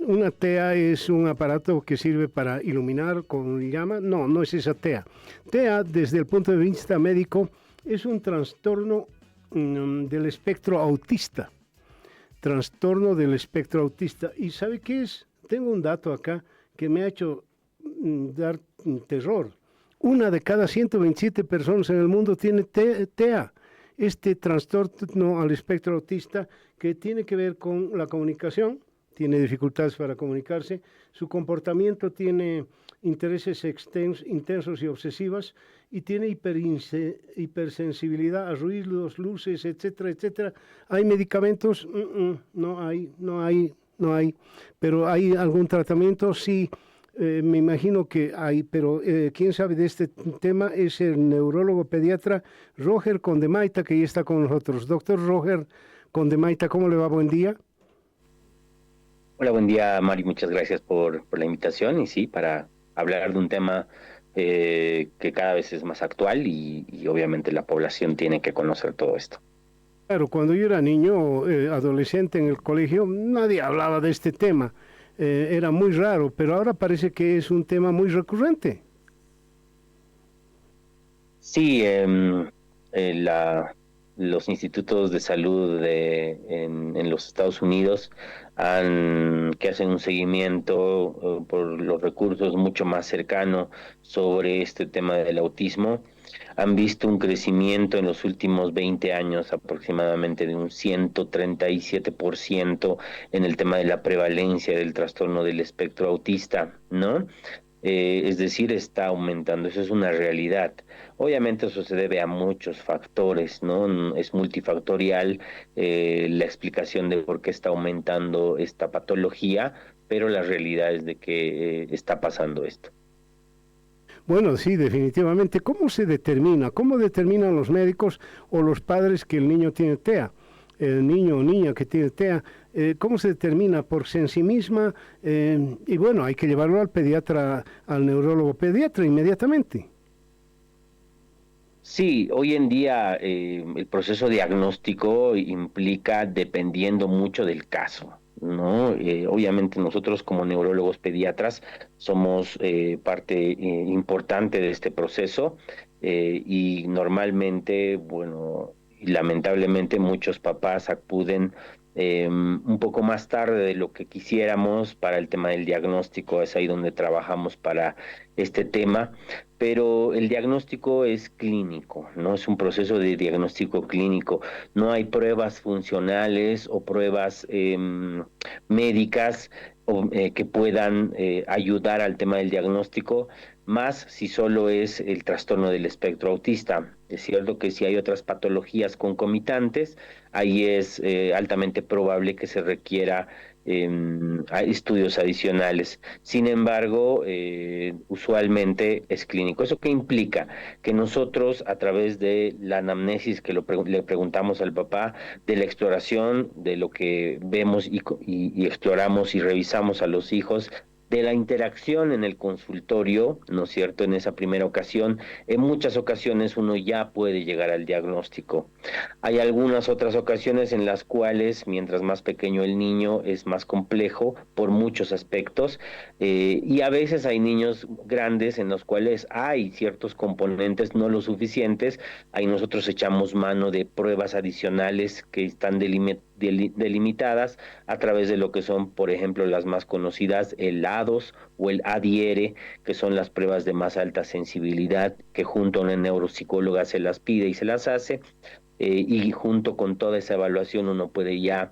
una TEA es un aparato que sirve para iluminar con llama. No, no es esa TEA. TEA, desde el punto de vista médico, es un trastorno del espectro autista. Trastorno del espectro autista. ¿Y sabe qué es? Tengo un dato acá que me ha hecho dar terror. Una de cada 127 personas en el mundo tiene TEA, este trastorno al espectro autista que tiene que ver con la comunicación, tiene dificultades para comunicarse, su comportamiento tiene intereses intensos y obsesivas y tiene hipersensibilidad a ruidos, luces, etcétera, etcétera. ¿Hay medicamentos? No hay, pero ¿hay algún tratamiento? Sí. Me imagino que hay, pero quien sabe de este tema es el neurólogo pediatra Roger Condemaita, que ya está con nosotros. Doctor Roger Condemaita, ¿cómo le va? Buen día. Hola, buen día, Mari. Muchas gracias por la invitación y sí, para hablar de un tema que cada vez es más actual y obviamente la población tiene que conocer todo esto. Claro, cuando yo era niño, adolescente en el colegio, nadie hablaba de este tema. Era muy raro, pero ahora parece que es un tema muy recurrente. Sí, los institutos de salud en los Estados Unidos que hacen un seguimiento por los recursos mucho más cercano sobre este tema del autismo, han visto un crecimiento en los últimos 20 años aproximadamente de un 137% en el tema de la prevalencia del trastorno del espectro autista, ¿no? Es decir, está aumentando, eso es una realidad. Obviamente eso se debe a muchos factores, ¿no? Es multifactorial la explicación de por qué está aumentando esta patología, pero la realidad es de que está pasando esto. Bueno, sí, definitivamente. ¿Cómo se determina? ¿Cómo determinan los médicos o los padres que el niño tiene TEA? El niño o niña que tiene TEA, ¿cómo se determina? ¿Por misma? Y bueno, hay que llevarlo al pediatra, al neurólogo pediatra inmediatamente. Sí, hoy en día el proceso diagnóstico implica dependiendo mucho del caso, ¿no? Obviamente nosotros como neurólogos pediatras somos parte importante de este proceso y normalmente, bueno, y lamentablemente muchos papás acuden un poco más tarde de lo que quisiéramos para el tema del diagnóstico, es ahí donde trabajamos para este tema, pero el diagnóstico es clínico, no es un proceso de diagnóstico clínico, no hay pruebas funcionales o pruebas médicas que puedan ayudar al tema del diagnóstico, más si solo es el trastorno del espectro autista. Es cierto que si hay otras patologías concomitantes, ahí es altamente probable que se requiera estudios adicionales. Sin embargo, usualmente es clínico. ¿Eso qué implica? Que nosotros, a través de la anamnesis que le preguntamos al papá, de la exploración, de lo que vemos y exploramos y revisamos a los hijos, de la interacción en el consultorio, ¿no es cierto? En esa primera ocasión, en muchas ocasiones uno ya puede llegar al diagnóstico. Hay algunas otras ocasiones en las cuales, mientras más pequeño el niño, es más complejo por muchos aspectos, y a veces hay niños grandes en los cuales hay ciertos componentes no lo suficientes, ahí nosotros echamos mano de pruebas adicionales que están delimitadas a través de lo que son, por ejemplo, las más conocidas, el ADOS o el ADIERE, que son las pruebas de más alta sensibilidad, que junto a una neuropsicóloga se las pide y se las hace, y junto con toda esa evaluación uno puede ya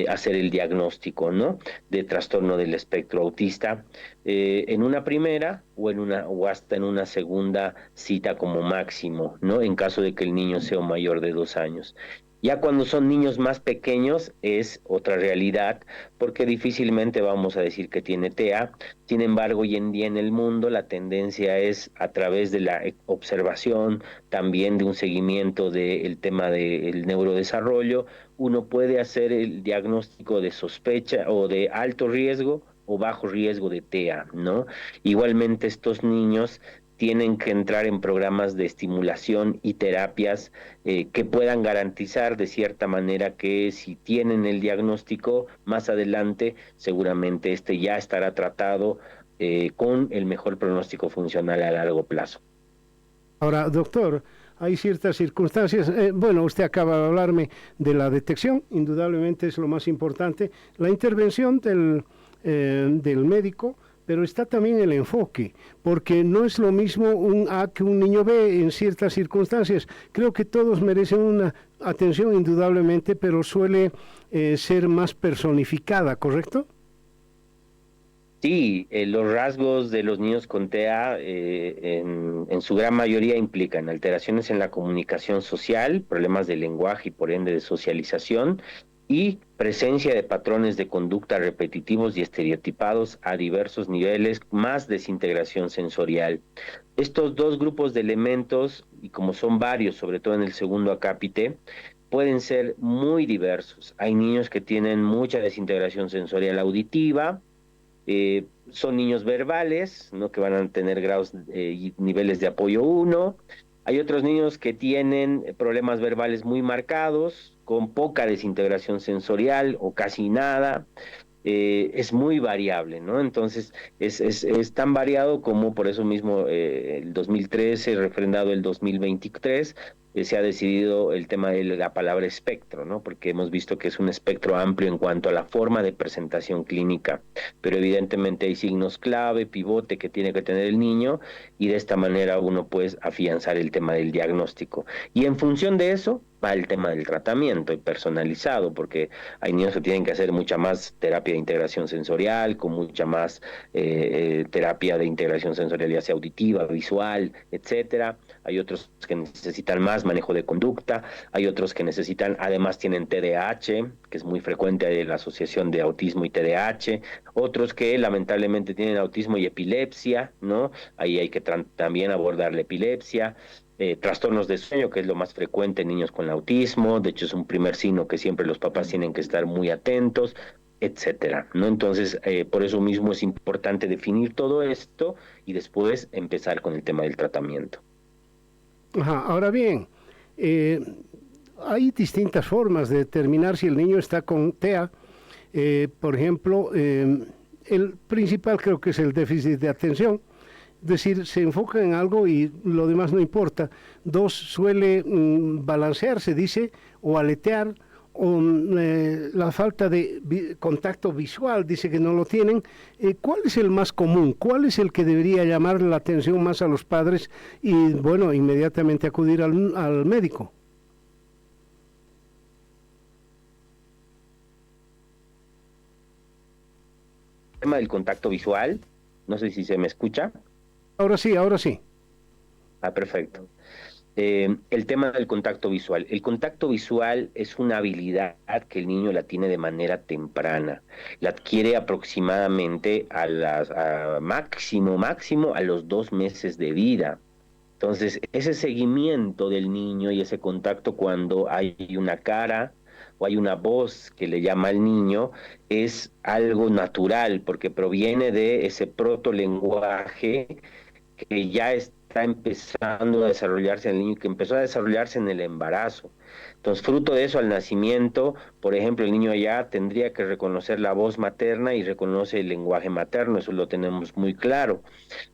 hacer el diagnóstico, ¿no? De trastorno del espectro autista en una primera o hasta en una segunda cita como máximo, ¿no? En caso de que el niño sea mayor de 2 años. Ya cuando son niños más pequeños es otra realidad, porque difícilmente vamos a decir que tiene TEA. Sin embargo, hoy en día en el mundo la tendencia es a través de la observación, también de un seguimiento del tema del neurodesarrollo, uno puede hacer el diagnóstico de sospecha o de alto riesgo o bajo riesgo de TEA, ¿no? Igualmente estos niños tienen que entrar en programas de estimulación y terapias que puedan garantizar de cierta manera que si tienen el diagnóstico, más adelante seguramente este ya estará tratado con el mejor pronóstico funcional a largo plazo. Ahora, doctor, hay ciertas circunstancias, bueno, usted acaba de hablarme de la detección, indudablemente es lo más importante, la intervención del médico, pero está también el enfoque, porque no es lo mismo un A que un niño B en ciertas circunstancias. Creo que todos merecen una atención indudablemente, pero suele ser más personificada, ¿correcto? Sí, los rasgos de los niños con TEA en su gran mayoría implican alteraciones en la comunicación social, problemas de lenguaje y por ende de socialización y presencia de patrones de conducta repetitivos y estereotipados a diversos niveles, más desintegración sensorial. Estos dos grupos de elementos, y como son varios, sobre todo en el segundo acápite, pueden ser muy diversos. Hay niños que tienen mucha desintegración sensorial auditiva, son niños verbales, ¿no? Que van a tener grados y niveles de apoyo 1. Hay otros niños que tienen problemas verbales muy marcados, con poca desintegración sensorial o casi nada. Es muy variable, ¿no? Entonces, es tan variado como por eso mismo el 2013, refrendado el 2023, se ha decidido el tema de la palabra espectro, ¿no? Porque hemos visto que es un espectro amplio en cuanto a la forma de presentación clínica, pero evidentemente hay signos clave, pivote que tiene que tener el niño y de esta manera uno puede afianzar el tema del diagnóstico. Y en función de eso va el tema del tratamiento y personalizado, porque hay niños que tienen que hacer mucha más terapia de integración sensorial, con mucha más terapia de integración sensorial, ya sea auditiva, visual, etcétera. Hay otros que necesitan más manejo de conducta, hay otros que necesitan, además tienen TDAH, que es muy frecuente la asociación de autismo y TDAH, otros que lamentablemente tienen autismo y epilepsia, ¿no? Ahí hay que también abordar la epilepsia. Trastornos de sueño, que es lo más frecuente en niños con autismo, de hecho es un primer signo que siempre los papás tienen que estar muy atentos, etcétera, ¿no? Entonces, por eso mismo es importante definir todo esto y después empezar con el tema del tratamiento. Ajá, ahora bien, eh, hay distintas formas de determinar si el niño está con TEA. Por ejemplo, el principal creo que es el déficit de atención. Es decir, se enfoca en algo y lo demás no importa. Dos, suele balancearse, dice, o aletear, o la falta de contacto visual, dice que no lo tienen. ¿Cuál es el más común? ¿Cuál es el que debería llamar la atención más a los padres y, bueno, inmediatamente acudir al médico? El tema del contacto visual, no sé si se me escucha. Ahora sí, ahora sí. Ah, perfecto. El tema del contacto visual. El contacto visual es una habilidad que el niño la tiene de manera temprana. La adquiere aproximadamente máximo a los 2 meses de vida. Entonces, ese seguimiento del niño y ese contacto cuando hay una cara o hay una voz que le llama al niño es algo natural porque proviene de ese protolenguaje que ya está empezando a desarrollarse en el niño, que empezó a desarrollarse en el embarazo. Entonces, fruto de eso, al nacimiento, por ejemplo, el niño ya tendría que reconocer la voz materna y reconoce el lenguaje materno, eso lo tenemos muy claro.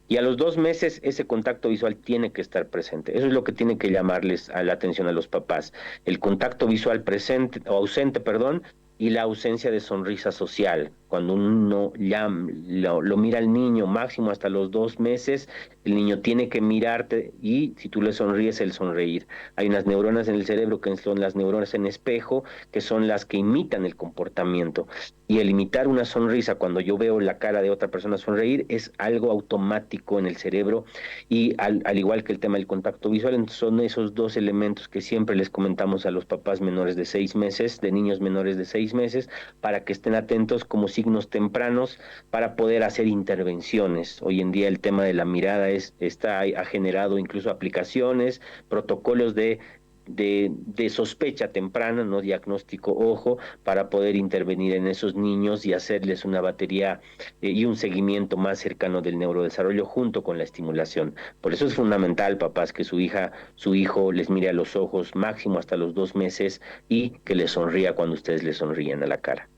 Y a los 2 meses ese contacto visual tiene que estar presente. Eso es lo que tiene que llamarles a la atención a los papás. El contacto visual presente o ausente, perdón, y la ausencia de sonrisa social. Cuando uno lo mira al niño máximo hasta los 2 meses, el niño tiene que mirarte y si tú le sonríes, el sonreír. Hay unas neuronas en el cerebro que son las neuronas en espejo, que son las que imitan el comportamiento. Y el imitar una sonrisa cuando yo veo la cara de otra persona sonreír es algo automático en el cerebro y al igual que el tema del contacto visual, son esos dos elementos que siempre les comentamos a los papás menores de 6 meses, de niños menores de 6 meses, para que estén atentos como signos tempranos para poder hacer intervenciones. Hoy en día el tema de la mirada ha generado incluso aplicaciones, protocolos de de sospecha temprana, no diagnóstico, ojo, para poder intervenir en esos niños y hacerles una batería y un seguimiento más cercano del neurodesarrollo junto con la estimulación. Por eso es fundamental, papás, que su hijo les mire a los ojos máximo hasta los 2 meses y que les sonría cuando ustedes le sonríen a la cara.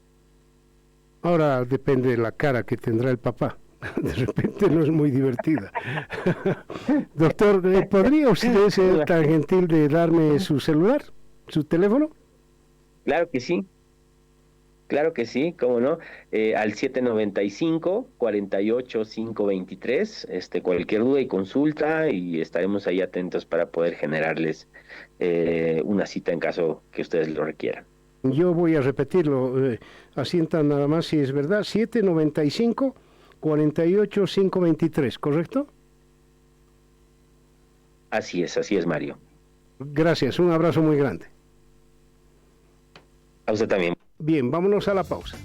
Ahora depende de la cara que tendrá el papá. De repente no es muy divertida. Doctor, ¿podría usted ser tan gentil de darme su celular, su teléfono? Claro que sí. Claro que sí, cómo no, al 795-48-523, cualquier duda y consulta y estaremos ahí atentos para poder generarles una cita en caso que ustedes lo requieran. Yo voy a repetirlo, asientan nada más si es verdad, 795-48-523, ¿correcto? Así es, Mario. Gracias, un abrazo muy grande. A usted también. Bien, vámonos a la pausa.